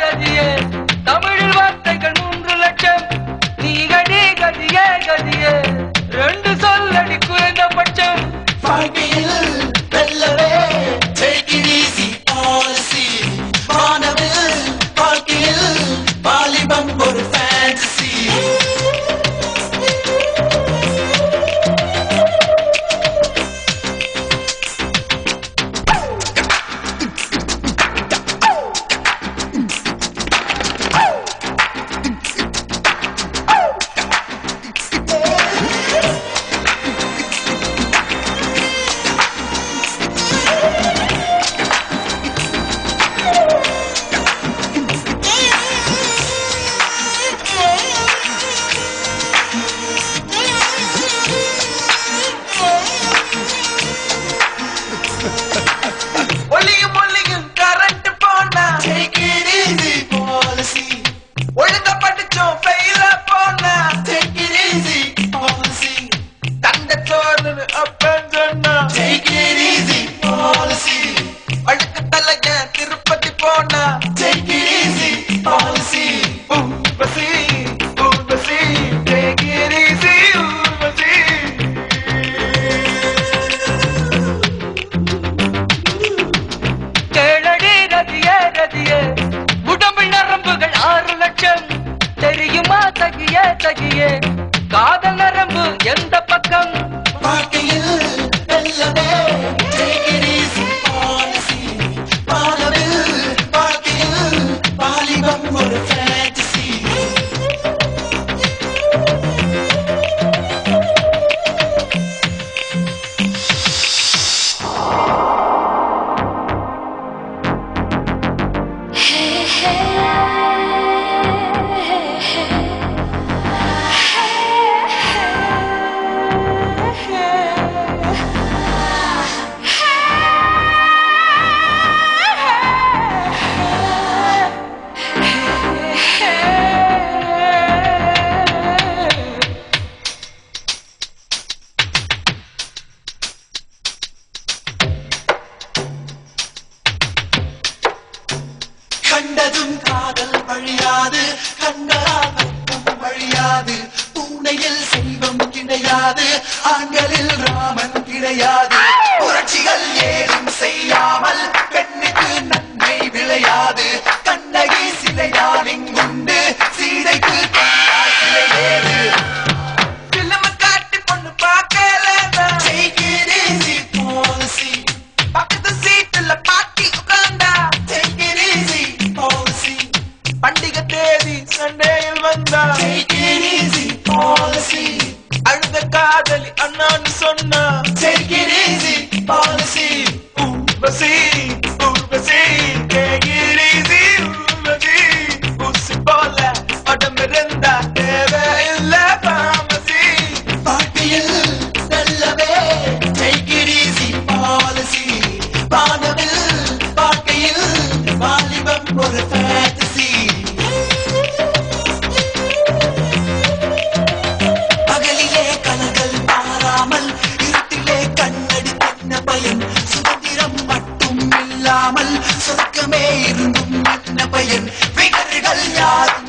கதியே தமிழில் வார்த்தைகள் 3 லட்சம் நீகடி கதியே கதியே 2 சொல்லடி குறைந்தபட்சம் வாழ்க்கையில் வெல்லவே take it easy policy வானவில் வாழ்க்கையில் வாலிபம் ஒரு fantasy தெரியுமா தகியே தகியே காதல் நரம்பு எந்த பக்கம் வாழ்க்கையில் வெல்லவே take it easy policy வானவில் வாழ்க்கையில் வாலிபம் ஒரு fantasy கண்டதும் காதல் வழியாது கண்டாலும் வழியாது பூனையில் செல்வம் கிடையாது ஆண்களில் ராமன் கிடையாது புரட்சிகள் ஏதும் செய்யாமல் பெண்ணுக்கு நன்மை விளையாது கண்ணகி சிலையால் இங்குண்டு சீதைக்கு ஏது பிள்ளைம காட்டி பொண்ணு பார்க்கல take it easy policy பக்கத்து சீட்டுல பாட்டி உட்கார்ந்தா take it easy policy பண்டிகை தேதி சண்டேயில் வந்தா take it easy policy அழுத காதலி அண்ணான்னு சொன்னா take it easy policy Urvashi Urvashi take it easy Urvashi ஊசி போல உடம்பிருந்தா தேவையில்லை pharmacy வாழ்க்கையில் நல்லவே take it easy policy வானவில் வாழ்க்கையில் வாலிபம் ஒரு fantasy பகலிலே கலங்கள் மாறாமல் இருட்டிலே கண்ணடி என்ன பயன் சுதந்திரம் மட்டும் இல்லாமல் சொர்க்கமே இருந்தும் என்ன பயன் விகர்கள் யாரும்